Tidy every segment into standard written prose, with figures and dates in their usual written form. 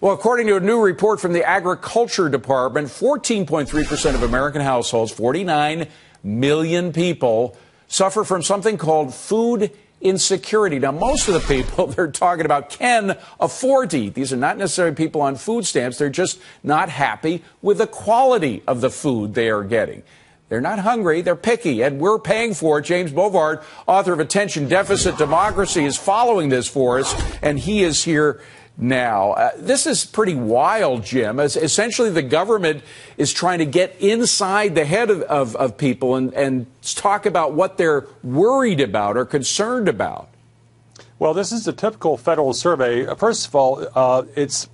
Well, according to a new report from the Agriculture Department, 14.3% of American households, 49 million people, suffer from something called food insecurity. Now, most of the people they're talking about can afford to eat. These are not necessarily people on food stamps. They're just not happy with the quality of the food they are getting. They're not hungry, they're picky, and we're paying for it. James Bovard, author of Attention Deficit Democracy, is following this for us, and he is here now. This is pretty wild, Jim. As essentially, the government is trying to get inside the head of people and talk about what they're worried about or concerned about. Well, this is a typical federal survey. First of all, it's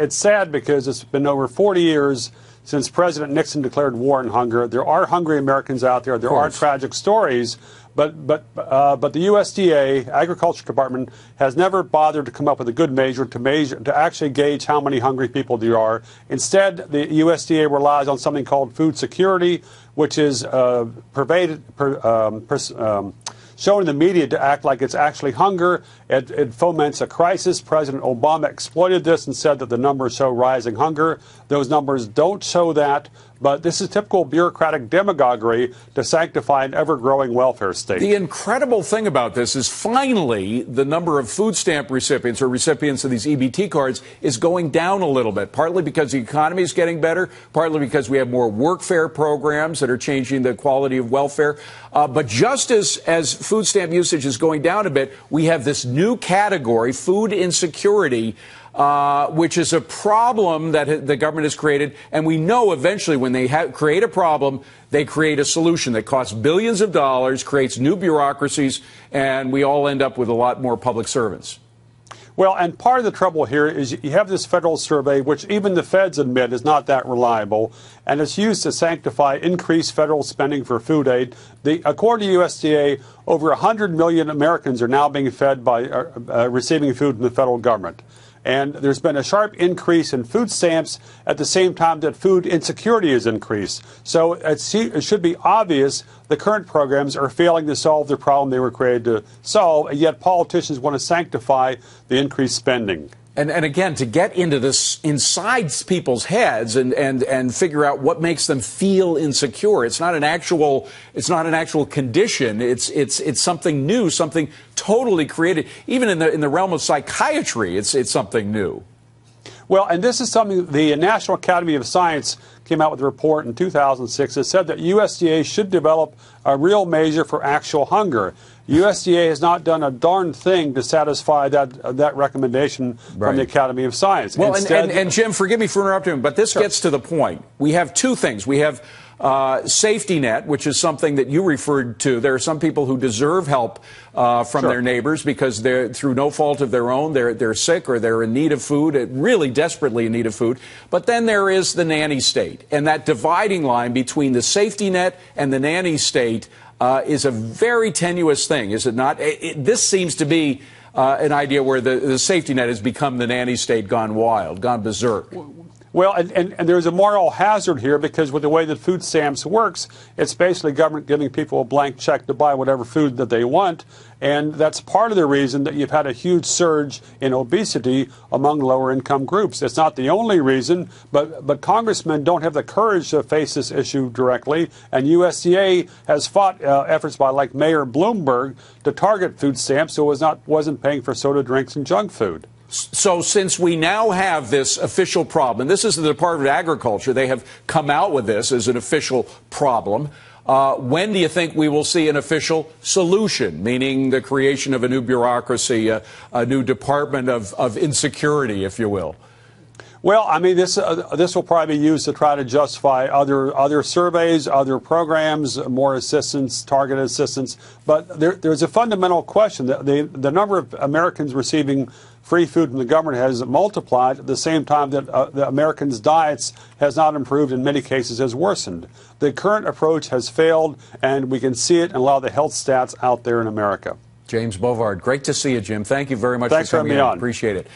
sad because it's been over 40 years since President Nixon declared war on hunger. There are hungry Americans out there. There are tragic stories. But the USDA, Agriculture Department, has never bothered to come up with a good measure to actually gauge how many hungry people there are. Instead, the USDA relies on something called food security, which is shown in the media to act like it's actually hunger. It foments a crisis. President Obama exploited this and said that the numbers show rising hunger. Those numbers don't show that. But this is typical bureaucratic demagoguery to sanctify an ever-growing welfare state. The incredible thing about this is finally the number of food stamp recipients or recipients of these EBT cards is going down a little bit, partly because the economy is getting better, partly because we have more workfare programs that are changing the quality of welfare. But just as food stamp usage is going down a bit, we have this new category, food insecurity, which is a problem that the government has created. And we know eventually when they create a problem, they create a solution that costs billions of dollars, creates new bureaucracies, and we all end up with a lot more public servants. Well, and part of the trouble here is you have this federal survey, which even the feds admit is not that reliable, and it's used to sanctify increased federal spending for food aid. According to USDA, over 100 million Americans are now being fed by receiving food from the federal government. And there's been a sharp increase in food stamps at the same time that food insecurity has increased. So it should be obvious the current programs are failing to solve the problem they were created to solve, and yet politicians want to sanctify the increased spending. And again, to get into this inside people's heads and figure out what makes them feel insecure. It's not an actual condition. It's something new, something totally created. Even in the realm of psychiatry, it's something new. Well, and this is something the National Academy of Science came out with a report in 2006 that said that USDA should develop a real measure for actual hunger. USDA has not done a darn thing to satisfy that recommendation from the Academy of Science. Well, and Jim, forgive me for interrupting, but this gets to the point. We have two things. We have safety net, which is something that you referred to. There are some people who deserve help from their neighbors because they're through no fault of their own. They're sick or they're in need of food, really desperately in need of food. But then there is the nanny state, and that dividing line between the safety net and the nanny state is a very tenuous thing, is it not? This seems to be an idea where the safety net has become the nanny state gone wild, gone berserk. Well, and there's a moral hazard here because with the way that food stamps works, it's basically government giving people a blank check to buy whatever food that they want. And that's part of the reason that you've had a huge surge in obesity among lower income groups. It's not the only reason, but congressmen don't have the courage to face this issue directly. And USDA has fought efforts by like Mayor Bloomberg to target food stamps so it wasn't paying for soda drinks and junk food. So since we now have this official problem, and this is the Department of Agriculture, they have come out with this as an official problem. When do you think we will see an official solution, meaning the creation of a new bureaucracy, a new Department of Insecurity, if you will? Well, I mean, this will probably be used to try to justify other surveys, other programs, more assistance, targeted assistance. But there's a fundamental question. The number of Americans receiving free food from the government has multiplied at the same time that the Americans' diets has not improved, in many cases has worsened. The current approach has failed, and we can see it in a lot of the health stats out there in America. James Bovard, great to see you, Jim. Thank you very much for coming in. on. Appreciate it.